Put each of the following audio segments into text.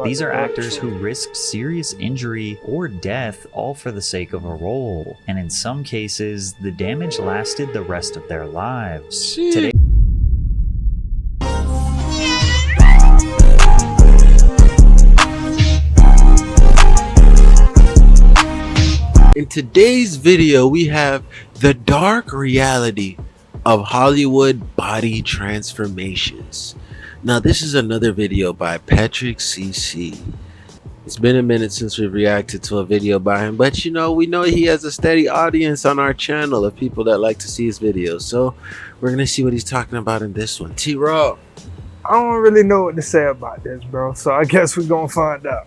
These are actors who risked serious injury or death all for the sake of a role, and in some cases, the damage lasted the rest of their lives. Today, in today's video, we have the dark reality of Hollywood body transformations. Now, this is another video by Patrick CC. It's been a minute since we've reacted to a video by him, but we know he has a steady audience on our channel of people that like to see his videos. So we're gonna see what he's talking about in this one. T-Raw. I don't really know what to say about this, bro. So I guess we're gonna find out.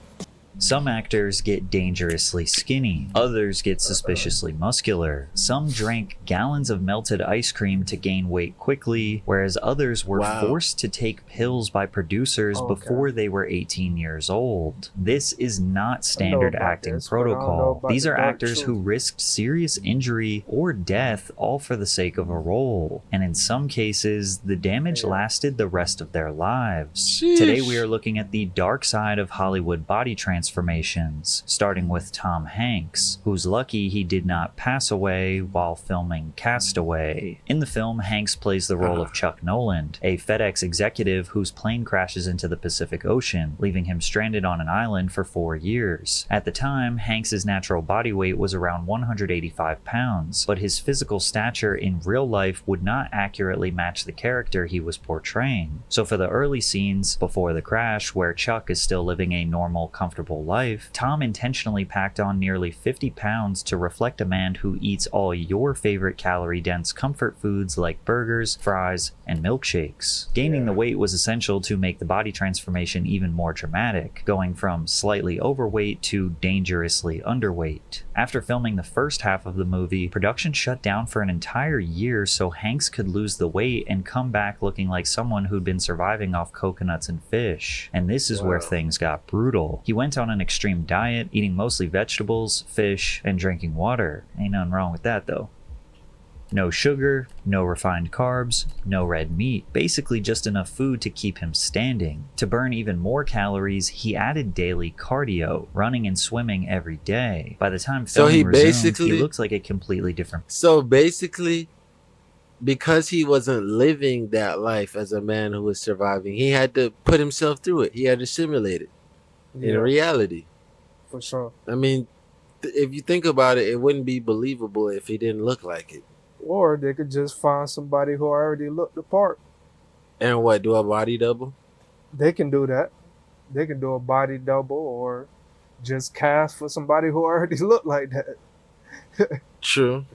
some actors get dangerously skinny, others get suspiciously muscular. Some drank gallons of melted ice cream to gain weight quickly, whereas others were forced to take pills by producers before they were 18 years old. This is not standard acting protocol. These are actors who risked serious injury or death all for the sake of a role, and in some cases, the damage lasted the rest of their lives. Today we are looking at the dark side of Hollywood body transformations, starting with Tom Hanks, who's lucky he did not pass away while filming Castaway. In the film, Hanks plays the role of Chuck Noland, a FedEx executive whose plane crashes into the Pacific Ocean, leaving him stranded on an island for 4 years. At the time, Hanks's natural body weight was around 185 pounds, but his physical stature in real life would not accurately match the character he was portraying. So for the early scenes before the crash, where Chuck is still living a normal, comfortable life, Tom intentionally packed on nearly 50 pounds to reflect a man who eats all your favorite calorie-dense comfort foods like burgers, fries, and milkshakes. Gaining the weight was essential to make the body transformation even more dramatic, going from slightly overweight to dangerously underweight. After filming the first half of the movie, production shut down for an entire year so Hanks could lose the weight and come back looking like someone who'd been surviving off coconuts and fish. And this is where things got brutal. He went on an extreme diet, eating mostly vegetables, fish, and drinking water. Ain't nothing wrong with that though. No sugar, no refined carbs, no red meat. Basically just enough food to keep him standing. To burn even more calories, he added daily cardio, running and swimming every day. By the time filming resumed, he looks like a completely different... So basically, because he wasn't living that life as a man who was surviving, he had to put himself through it. He had to simulate it in reality. For sure. I mean, if you think about it, it wouldn't be believable if he didn't look like it. Or they could just find somebody who already looked the part. And what, do a body double? They can do that. They can do a body double or just cast for somebody who already looked like that. True.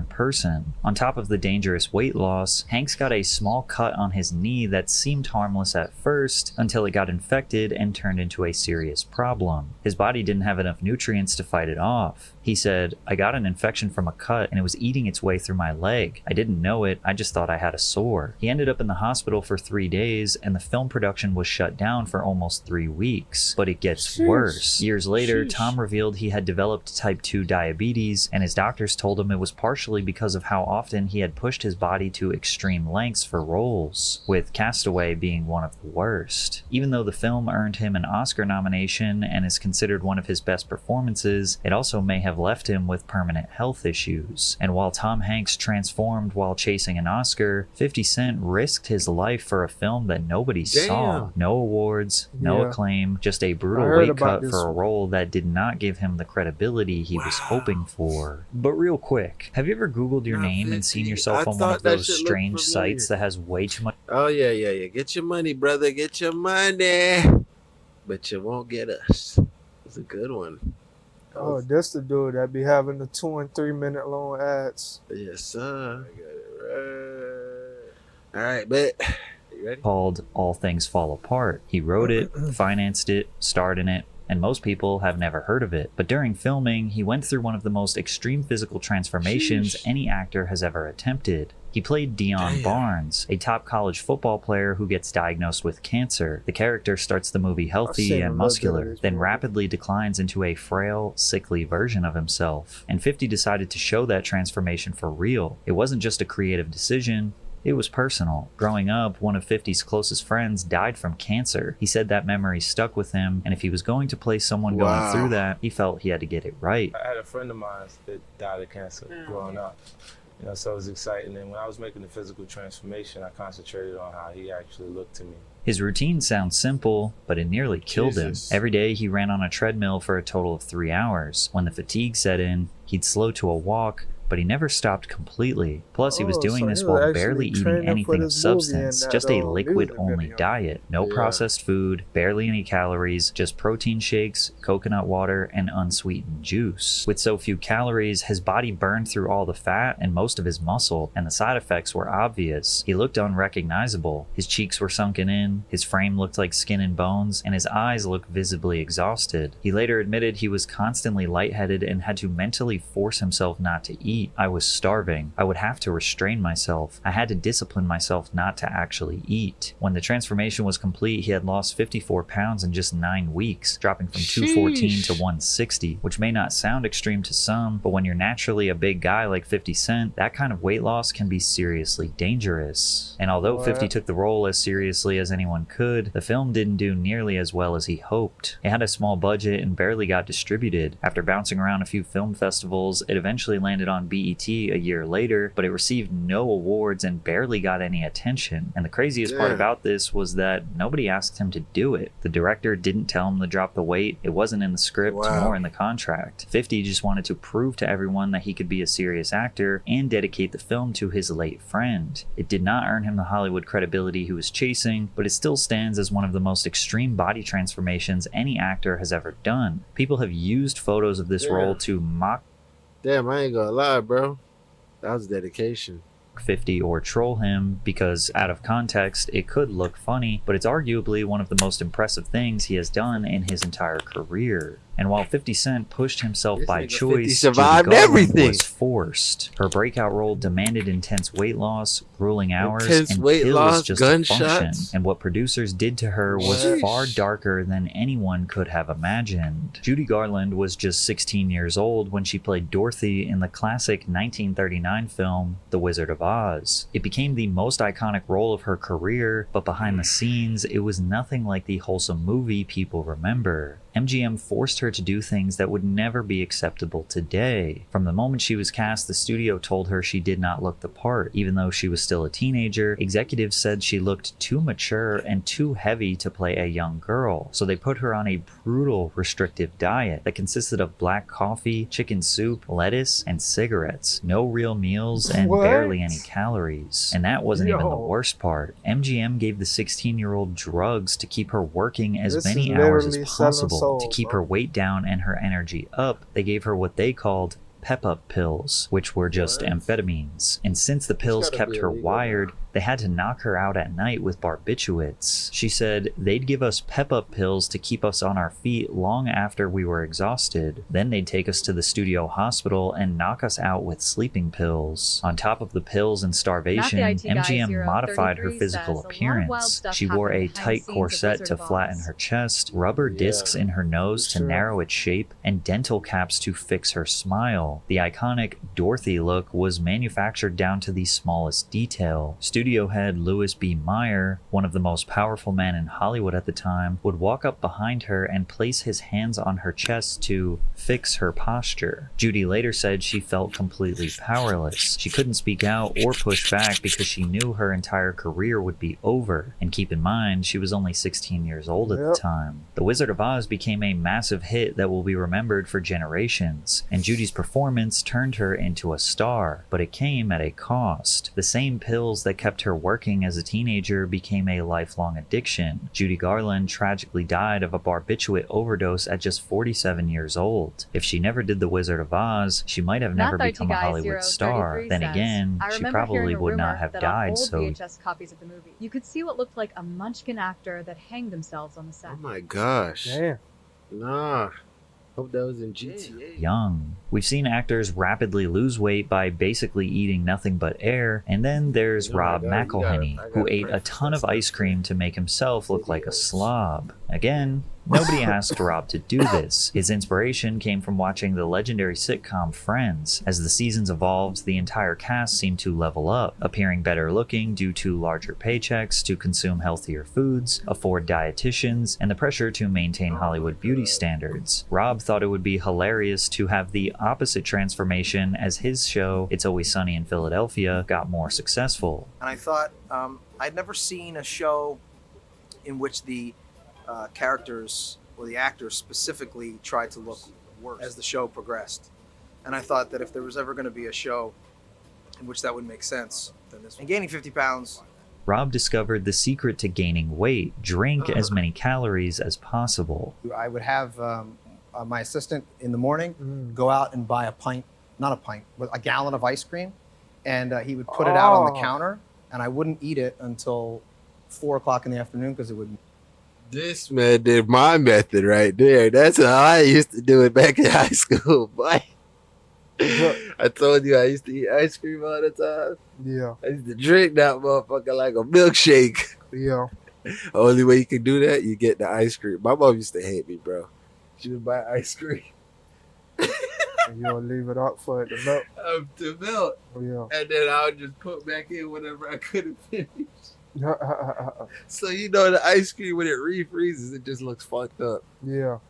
Person. On top of the dangerous weight loss, Hanks got a small cut on his knee that seemed harmless at first until it got infected and turned into a serious problem. His body didn't have enough nutrients to fight it off. He said, "I got an infection from a cut and it was eating its way through my leg. I didn't know it, I just thought I had a sore." He ended up in the hospital for 3 days and the film production was shut down for almost 3 weeks. But it gets worse. Years later, Tom revealed he had developed type 2 diabetes and his doctors told him it was partially because of how often he had pushed his body to extreme lengths for roles, with Castaway being one of the worst. Even though the film earned him an Oscar nomination and is considered one of his best performances, it also may have left him with permanent health issues. And while Tom Hanks transformed while chasing an Oscar, 50 Cent risked his life for a film that nobody saw. No awards, no acclaim, just a brutal weight cut for a role that did not give him the credibility he was hoping for. But real quick, have you ever Googled your name and seen yourself on one of those strange sites that has way too much... Oh yeah. Get your money, brother. Get your money. But you won't get us. It's a good one. Oh, that's the dude that be having the 2 and 3 minute long ads. Yes, sir. I got it right. All right, bet. You ready? Called All Things Fall Apart. He wrote it, financed it, starred in it, and most people have never heard of it. But during filming, he went through one of the most extreme physical transformations any actor has ever attempted. He played Dion Barnes, a top college football player who gets diagnosed with cancer. The character starts the movie healthy and muscular, then rapidly declines into a frail, sickly version of himself. And 50 decided to show that transformation for real. It wasn't just a creative decision, It was personal. Growing up, one of 50's closest friends died from cancer. He said that memory stuck with him, and if he was going to play someone going through that, he felt he had to get it right. I had a friend of mine that died of cancer growing up. You know, so it was exciting. And when I was making the physical transformation, I concentrated on how he actually looked to me. His routine sounds simple, but it nearly killed him. Every day he ran on a treadmill for a total of 3 hours. When the fatigue set in, he'd slow to a walk, but he never stopped completely. Plus, he was doing this while barely eating anything of substance, just a liquid-only diet. No processed food, barely any calories, just protein shakes, coconut water, and unsweetened juice. With so few calories, his body burned through all the fat and most of his muscle, and the side effects were obvious. He looked unrecognizable. His cheeks were sunken in, his frame looked like skin and bones, and his eyes looked visibly exhausted. He later admitted he was constantly lightheaded and had to mentally force himself not to eat. I was starving. I would have to restrain myself. I had to discipline myself not to actually eat. When the transformation was complete, he had lost 54 pounds in just 9 weeks, dropping from 214 to 160, which may not sound extreme to some, but when you're naturally a big guy like 50 Cent, that kind of weight loss can be seriously dangerous. And although 50 took the role as seriously as anyone could, the film didn't do nearly as well as he hoped. It had a small budget and barely got distributed. After bouncing around a few film festivals, it eventually landed on BET a year later, but it received no awards and barely got any attention. And the craziest part about this was that nobody asked him to do it. The director didn't tell him to drop the weight. It wasn't in the script nor in the contract. 50 just wanted to prove to everyone that he could be a serious actor and dedicate the film to his late friend. It did not earn him the Hollywood credibility he was chasing, but it still stands as one of the most extreme body transformations any actor has ever done. People have used photos of this role to mock Damn, I ain't gonna lie, bro. That was dedication. 50 or troll him because out of context it could look funny, but it's arguably one of the most impressive things he has done in his entire career. And while 50 Cent pushed himself by choice, survived Judy Garland everything. was forced. Her breakout role demanded intense weight loss, grueling hours, and weight pills loss, just to function. gunshots. And what producers did to her was far darker than anyone could have imagined. Judy Garland was just 16 years old when she played Dorothy in the classic 1939 film The Wizard of Oz. It became the most iconic role of her career, but behind the scenes, it was nothing like the wholesome movie people remember. MGM forced her to do things that would never be acceptable today. From the moment she was cast, the studio told her she did not look the part. Even though she was still a teenager, executives said she looked too mature and too heavy to play a young girl. So they put her on a brutal, restrictive diet that consisted of black coffee, chicken soup, lettuce, and cigarettes. No real meals and barely any calories. And that wasn't even the worst part. MGM gave the 16-year-old drugs to keep her working as many hours as possible. To keep her weight down and her energy up, they gave her what they called pep-up pills, which were just amphetamines. And since the pills kept her wired, they had to knock her out at night with barbiturates. She said they'd give us pep-up pills to keep us on our feet long after we were exhausted. Then they'd take us to the studio hospital and knock us out with sleeping pills. On top of the pills and starvation, MGM modified her physical appearance. She wore a tight corset to flatten her chest, rubber discs in her nose to narrow its shape, and dental caps to fix her smile. The iconic Dorothy look was manufactured down to the smallest detail. Studio head Louis B. Mayer, one of the most powerful men in Hollywood at the time, would walk up behind her and place his hands on her chest to fix her posture. Judy later said she felt completely powerless. She couldn't speak out or push back because she knew her entire career would be over. And keep in mind, she was only 16 years old at the time. The Wizard of Oz became a massive hit that will be remembered for generations, and Judy's performance turned her into a star, but it came at a cost. The same pills that kept her working as a teenager became a lifelong addiction. Judy Garland tragically died of a barbiturate overdose at just 47 years old. If she never did The Wizard of Oz, she might have never become a Hollywood star. Then again, she probably would not have died so... VHS copies of the movie. You could see what looked like a munchkin actor that hanged themselves on the set. Oh my gosh. Damn. Nah. Hope that was in GTA. Young. We've seen actors rapidly lose weight by basically eating nothing but air, and then there's Rob McElhenney, who ate a ton of ice cream to make himself look like a slob. Again, nobody asked Rob to do this. His inspiration came from watching the legendary sitcom Friends. As the seasons evolved, the entire cast seemed to level up, appearing better looking due to larger paychecks to consume healthier foods, afford dietitians, and the pressure to maintain Hollywood beauty standards. Rob thought it would be hilarious to have the opposite transformation as his show, It's Always Sunny in Philadelphia, got more successful. And I thought I'd never seen a show in which the characters or the actors specifically tried to look worse as the show progressed. And I thought that if there was ever going to be a show in which that would make sense, then this one. And gaining 50 pounds. Rob discovered the secret to gaining weight: drink as many calories as possible. I would have my assistant in the morning go out and buy not a pint, but a gallon of ice cream. And he would put it out on the counter, and I wouldn't eat it until 4 o'clock in the afternoon because it would. This man did my method right there. That's how I used to do it back in high school, boy. I told you I used to eat ice cream all the time. Yeah. I used to drink that motherfucker like a milkshake. Yeah. Only way you can do that, you get the ice cream. My mom used to hate me, bro. She would buy ice cream. And you'll leave it up for it to melt. To melt. Yeah. And then I would just put back in whenever I couldn't finish. So you know the ice cream, when it refreezes, it just looks fucked up. Yeah.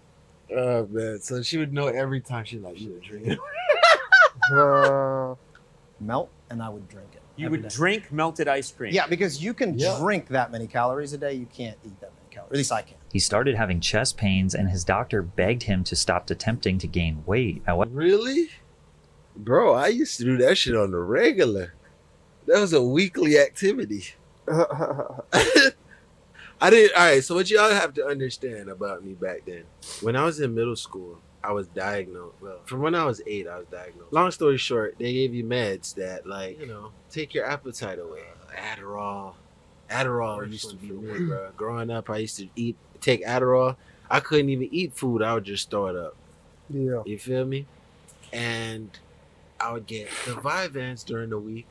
Oh man. So she would know every time she like, you drink it. Melt, and I would drink it. You would drink melted ice cream? Yeah, because you can drink that many calories a day. You can't eat that many calories. At least I can. He started having chest pains, and his doctor begged him to stop attempting to gain weight. Really? Bro, I used to do that shit on the regular. That was a weekly activity. I didn't. All right, so what y'all have to understand about me back then, when I was in middle school, I was diagnosed. Well, from when I was 8, I was diagnosed. Long story short, they gave you meds that, like, you know, take your appetite away. Adderall used to be me, bro. Growing up, I used to take Adderall. I couldn't even eat food. I would just throw it up. Yeah. You feel me? And I would get the Vyvanse during the week,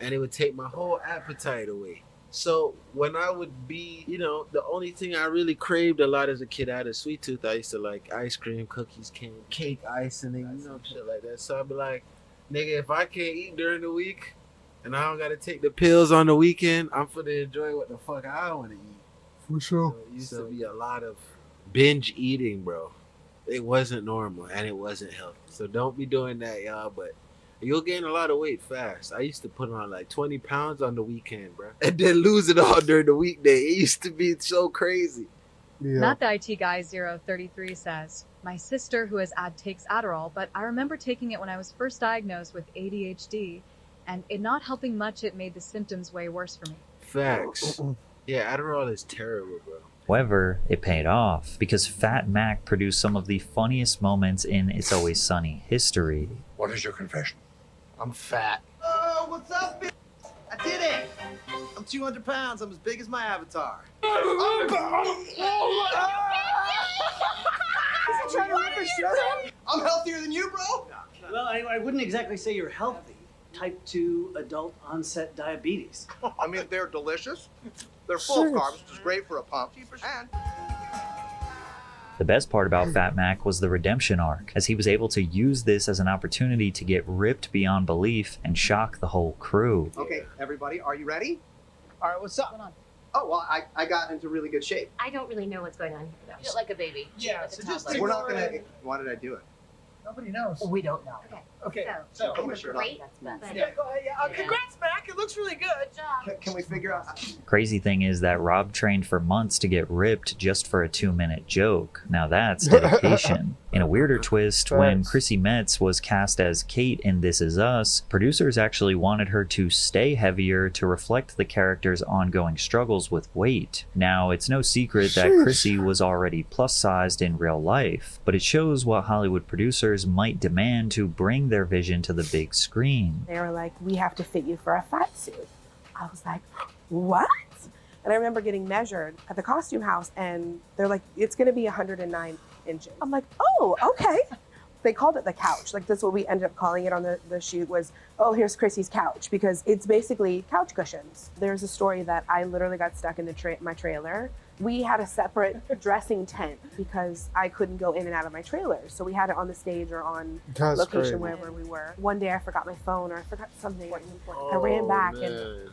and it would take my whole appetite away. So when I would be, you know, the only thing I really craved a lot as a kid, I had a sweet tooth. I used to like ice cream, cookies, cake icing, you know, shit like that. So I'd be like, nigga, if I can't eat during the week and I don't got to take the pills on the weekend, I'm finna enjoy what the fuck I want to eat. For sure. So it used to be a lot of binge eating, bro. It wasn't normal and it wasn't healthy. So don't be doing that, y'all, but you'll gain a lot of weight fast. I used to put on like 20 pounds on the weekend, bro. And then lose it all during the weekday. It used to be so crazy. Yeah. Not the IT guy 033 says, my sister who takes Adderall, but I remember taking it when I was first diagnosed with ADHD, and it not helping much, it made the symptoms way worse for me. Facts. Yeah, Adderall is terrible, bro. However, it paid off because Fat Mac produced some of the funniest moments in It's Always Sunny history. What is your confession? I'm fat. Oh, what's up, bitch? I did it. I'm 200 pounds. I'm as big as my avatar. I'm healthier than you, bro. Well, I wouldn't exactly say you're healthy. Type 2 adult onset diabetes. I mean, they're delicious. They're full of carbs, which is great for a pump. And The best part about Fat Mac was the redemption arc, as he was able to use this as an opportunity to get ripped beyond belief and shock the whole crew. okay, everybody, are you ready? All right, what's up? Oh, well, I got into really good shape. I don't really know what's going on here, though. You look like a baby. Yeah, Like a so just toddler. take- We're not gonna. Why did I do it? Nobody knows. We don't know. Okay, So, Put it my was shirt on. great. But Yeah, go ahead. Yeah. Congrats, Mac. It looks really good. good job. Can we figure out? Crazy thing is that Rob trained for months to get ripped just for a 2-minute joke. Now that's dedication. In a weirder twist, when Chrissy Metz was cast as Kate in This Is Us, producers actually wanted her to stay heavier to reflect the character's ongoing struggles with weight. Now, it's no secret that Chrissy was already plus-sized in real life, but it shows what Hollywood producers might demand to bring their vision to the big screen. They were like, we have to fit you for a fat suit. I was like, what? And I remember getting measured at the costume house and they're like, it's gonna be 109 inches. I'm like, oh, okay. they called it the couch. Like that's what we ended up calling it on the shoot was, oh, here's Chrissy's couch, because it's basically couch cushions. There's a story that I literally got stuck in my trailer. We had a separate dressing tent because I couldn't go in and out of my trailer. So we had it on the stage or on location wherever we were. One day I forgot my phone or I forgot something. I ran back and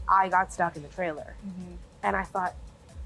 I got stuck in the trailer. And I thought,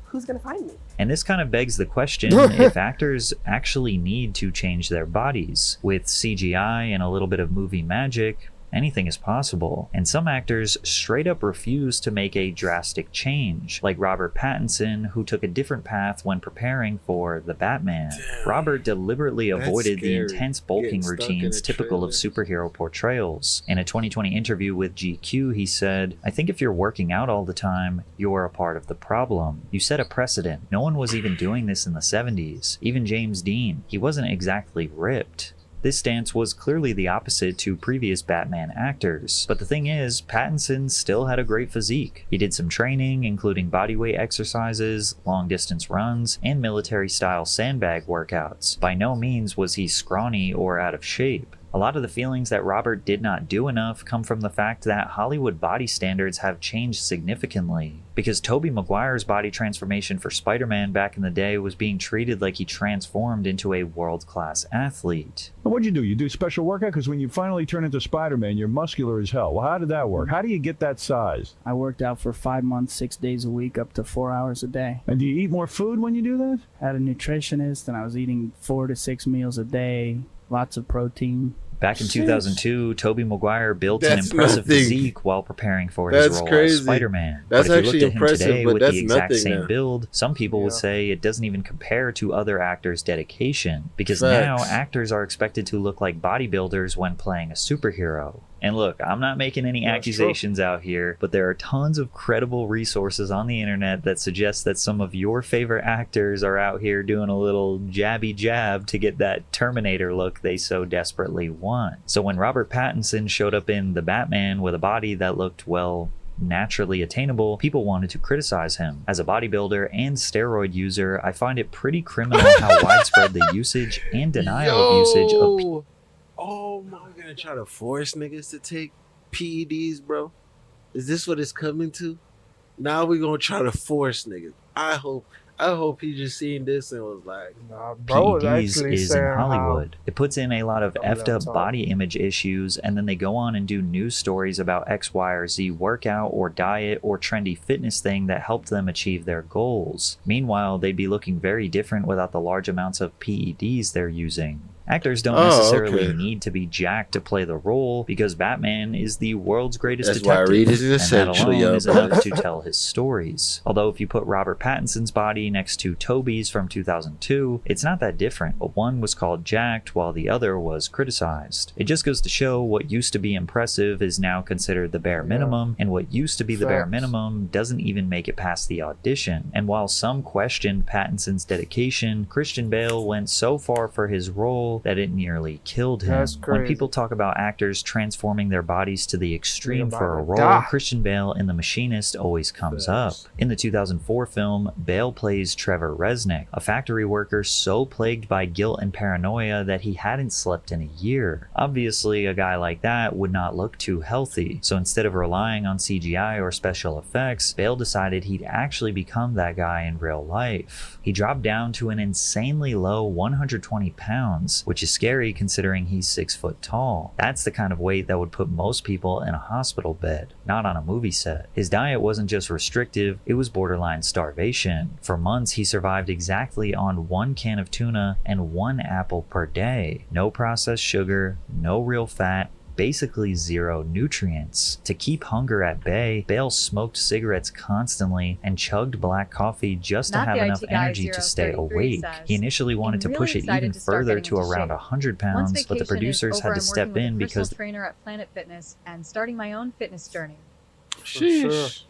who's going to find me? And this kind of begs the question if actors actually need to change their bodies. With CGI and a little bit of movie magic, anything is possible. And some actors straight up refuse to make a drastic change, like Robert Pattinson, who took a different path when preparing for The Batman. Damn. Robert deliberately avoided the intense bulking routines typical of superhero portrayals. In a 2020 interview with GQ, he said, "I think if you're working out all the time, you're a part of the problem. You set a precedent. No one was even doing this in the 70s. Even James Dean, he wasn't exactly ripped." This stance was clearly the opposite to previous Batman actors. But the thing is, Pattinson still had a great physique. He did some training, including bodyweight exercises, long-distance runs, and military-style sandbag workouts. By no means was he scrawny or out of shape. A lot of the feelings that Robert did not do enough come from the fact that Hollywood body standards have changed significantly. Because Tobey Maguire's body transformation for Spider-Man back in the day was being treated like he transformed into a world-class athlete. What'd you do? You do special workout? Because when you finally turn into Spider-Man, you're muscular as hell. Well, how did that work? How do you get that size? I worked out for 5 months, 6 days a week, up to 4 hours a day. And do you eat more food when you do that? I had a nutritionist, and I was eating 4 to 6 meals a day, lots of protein. Back in 2002, Tobey Maguire built an impressive physique while preparing for his role as Spider-Man. That's but if you actually looked at him impressive, today but with that's the exact nothing same now. build, some people would say it doesn't even compare to other actors' dedication. Because now actors are expected to look like bodybuilders when playing a superhero. And look, I'm not making any accusations out here, but there are tons of credible resources on the internet that suggest that some of your favorite actors are out here doing a little jabby jab to get that Terminator look they so desperately want. So when Robert Pattinson showed up in The Batman with a body that looked, well, naturally attainable, people wanted to criticize him. As a bodybuilder and steroid user, I find it pretty criminal how widespread the usage and denial of usage of Oh my, I'm gonna try to force niggas to take PEDs, bro. Is this what it's coming to? Now we're gonna try to force niggas. I hope he just seen this and was like, nah, bro, PEDs is in Hollywood. It puts in a lot of effed up body image issues, and then they go on and do news stories about X, Y, or Z workout or diet or trendy fitness thing that helped them achieve their goals. Meanwhile, they'd be looking very different without the large amounts of PEDs they're using. Actors don't necessarily need to be jacked to play the role, because Batman is the world's greatest detective, and that alone is enough to tell his stories. Although if you put Robert Pattinson's body next to Tobey's from 2002, it's not that different, but one was called jacked while the other was criticized. It just goes to show what used to be impressive is now considered the bare minimum, and what used to be the bare minimum doesn't even make it past the audition. And while some questioned Pattinson's dedication, Christian Bale went so far for his role that it nearly killed him. When people talk about actors transforming their bodies to the extreme for a role, Christian Bale in The Machinist always comes up. In the 2004 film, Bale plays Trevor Resnick, a factory worker so plagued by guilt and paranoia that he hadn't slept in a year. Obviously, a guy like that would not look too healthy, so instead of relying on CGI or special effects, Bale decided he'd actually become that guy in real life. He dropped down to an insanely low 120 pounds, which is scary considering he's 6 foot tall. That's the kind of weight that would put most people in a hospital bed, not on a movie set. His diet wasn't just restrictive, it was borderline starvation. For months, he survived exactly on 1 can of tuna and 1 apple per day. No processed sugar, no real fat, basically zero nutrients. To keep hunger at bay, Bale smoked cigarettes constantly and chugged black coffee just to have enough energy to stay awake. He initially wanted to push it even further to around 100 pounds, but the producers had to step in because trainer at Planet Fitness and starting my own fitness journey. sheesh.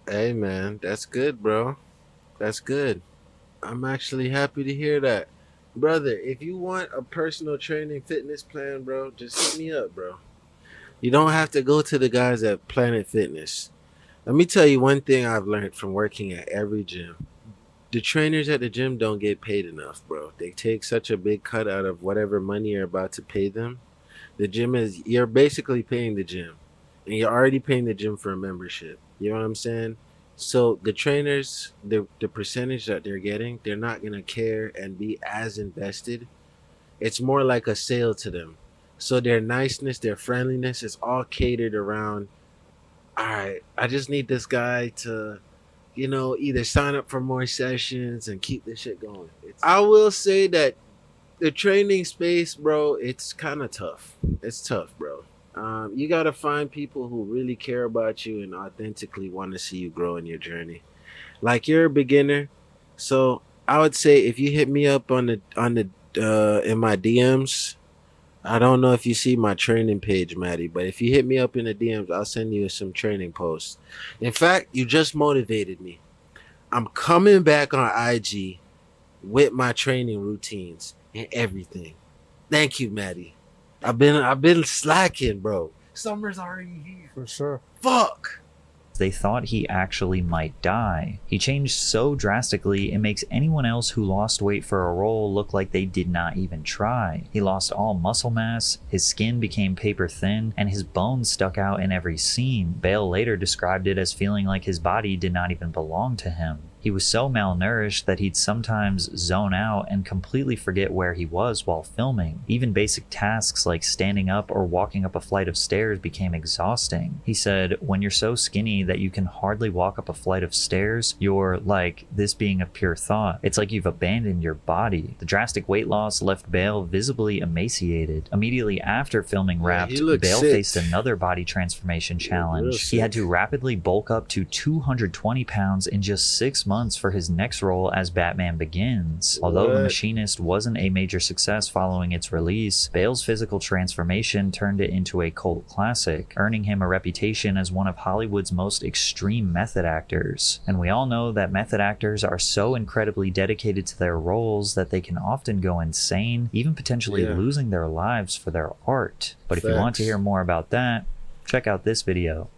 Hey man, that's good, bro. That's good. I'm actually happy to hear that. Brother, if you want a personal training fitness plan, bro, just hit me up, bro. You don't have to go to the guys at Planet Fitness. Let me tell you one thing I've learned from working at every gym. The trainers at the gym don't get paid enough, bro. They take such a big cut out of whatever money you're about to pay them. The gym is, you're basically paying the gym, and you're already paying the gym for a membership. You know what I'm saying? So the trainers, the percentage that they're getting, they're not gonna care and be as invested. It's more like a sale to them. So their niceness, their friendliness is all catered around, all right, I just need this guy to, you know, either sign up for more sessions and keep this shit going. I will say that the training space, bro, it's kind of tough. It's tough, bro. You got to find people who really care about you and authentically want to see you grow in your journey. Like, you're a beginner. So I would say if you hit me up in my DMs, I don't know if you see my training page, Maddie, but if you hit me up in the DMs, I'll send you some training posts. In fact, you just motivated me. I'm coming back on IG with my training routines and everything. Thank you, Maddie. I've been slacking, bro. Summer's already here. For sure. Fuck. They thought he actually might die. He changed so drastically it makes anyone else who lost weight for a role look like they did not even try. He lost all muscle mass, his skin became paper thin, and his bones stuck out in every scene. Bale later described it as feeling like his body did not even belong to him. He was so malnourished that he'd sometimes zone out and completely forget where he was while filming. Even basic tasks like standing up or walking up a flight of stairs became exhausting. He said, when you're so skinny that you can hardly walk up a flight of stairs, you're like this being a pure thought. It's like you've abandoned your body. The drastic weight loss left Bale visibly emaciated. Immediately after filming Wrapped, Bale faced another body transformation challenge. He had to rapidly bulk up to 220 pounds in just 6 months for his next role as Batman Begins. Although The Machinist wasn't a major success following its release, Bale's physical transformation turned it into a cult classic, earning him a reputation as one of Hollywood's most extreme method actors. And we all know that method actors are so incredibly dedicated to their roles that they can often go insane, even potentially losing their lives for their art. But if you want to hear more about that, check out this video.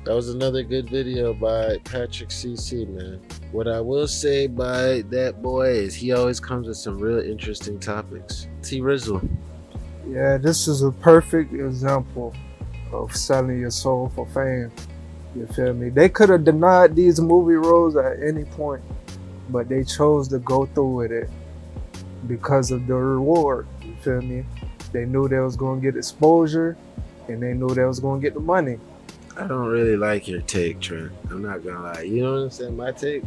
That was another good video by Patrick CC, man. What I will say by that boy is he always comes with some real interesting topics. T Rizzle. Yeah, this is a perfect example of selling your soul for fame. You feel me? They could have denied these movie roles at any point, but they chose to go through with it because of the reward. You feel me? They knew they was going to get exposure, and they knew they was going to get the money. I don't really like your take, Trent. I'm not gonna lie. You know what I'm saying? My take?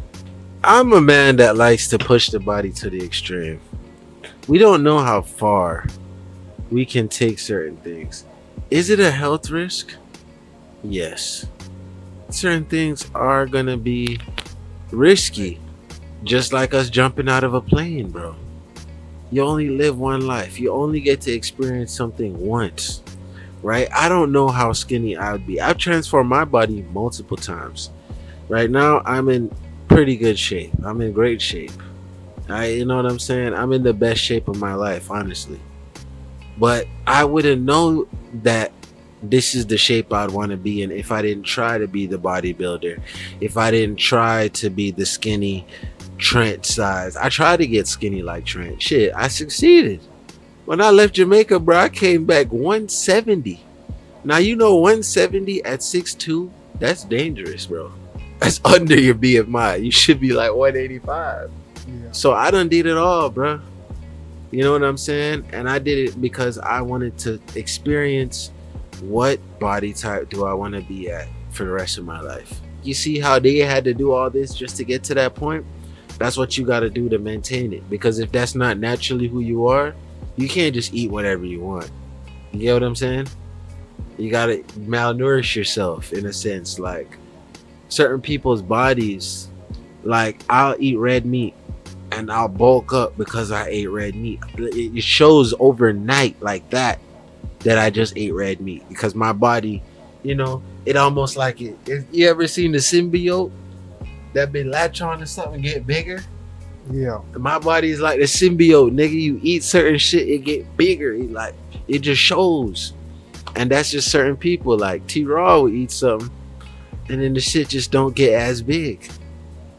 I'm a man that likes to push the body to the extreme. We don't know how far we can take certain things. Is it a health risk? Yes. Certain things are gonna be risky. Just like us jumping out of a plane, bro. You only live one life. You only get to experience something once. Right? I don't know how skinny I would be. I've transformed my body multiple times. Right now, I'm in pretty good shape. I'm in great shape. You know what I'm saying? I'm in the best shape of my life, honestly. But I wouldn't know that this is the shape I'd want to be in if I didn't try to be the bodybuilder. If I didn't try to be the skinny Trent size. I tried to get skinny like Trent. Shit, I succeeded. When I left Jamaica, bro, I came back 170. Now, you know 170 at 6'2", that's dangerous, bro. That's under your BMI. You should be like 185. Yeah. So I done did it all, bro. You know what I'm saying? And I did it because I wanted to experience what body type do I want to be at for the rest of my life. You see how they had to do all this just to get to that point? That's what you got to do to maintain it. Because if that's not naturally who you are, you can't just eat whatever you want. You get what I'm saying? You gotta malnourish yourself in a sense. Like certain people's bodies, like I'll eat red meat and I'll bulk up because I ate red meat. It shows overnight like that I just ate red meat because my body, you know, it almost like it. If you ever seen the symbiote that been latch on to something and get bigger? Yeah. My body is like the symbiote, nigga. You eat certain shit, it get bigger. It just shows. And that's just certain people. Like T-Raw will eat something and then the shit just don't get as big.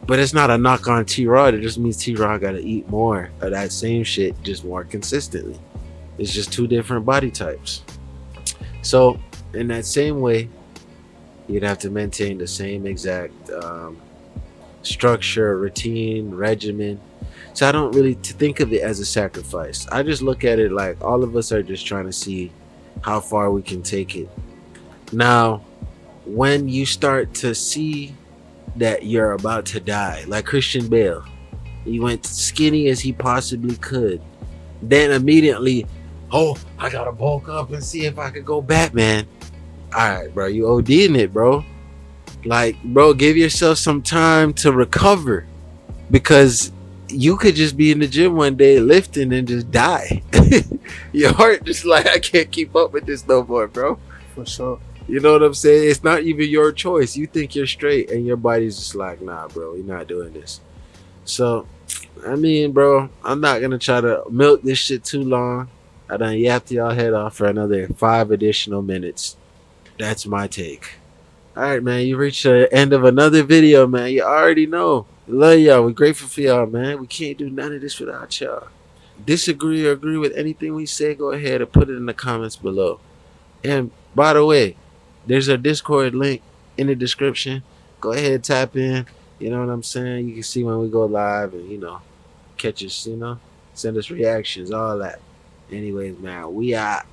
But it's not a knock on T-Rod. It just means T-Rod got to eat more of that same shit, just more consistently. It's just two different body types. So in that same way, you'd have to maintain the same exact structure, routine, regimen. So I don't really think of it as a sacrifice. I just look at it like all of us are just trying to see how far we can take it. Now, when you start to see that you're about to die, like Christian Bale, he went skinny as he possibly could, then immediately, oh, I gotta bulk up and see if I could go Batman. All right, bro, you ODing it, bro. Like, bro, give yourself some time to recover, because you could just be in the gym one day lifting and just die. Your heart just like, I can't keep up with this no more, bro. For sure. You know what I'm saying? It's not even your choice. You think you're straight and your body's just like, nah, bro, you're not doing this. So, I mean, bro, I'm not going to try to milk this shit too long. I done yapped y'all head off for another 5 additional minutes. That's my take. All right, man, you reached the end of another video, man. You already know. Love y'all. We're grateful for y'all, man. We can't do none of this without y'all. Disagree or agree with anything we say, go ahead and put it in the comments below. And by the way, there's a Discord link in the description. Go ahead, tap in. You know what I'm saying? You can see when we go live and, you know, catch us, you know, send us reactions, all that. Anyways, man, we out.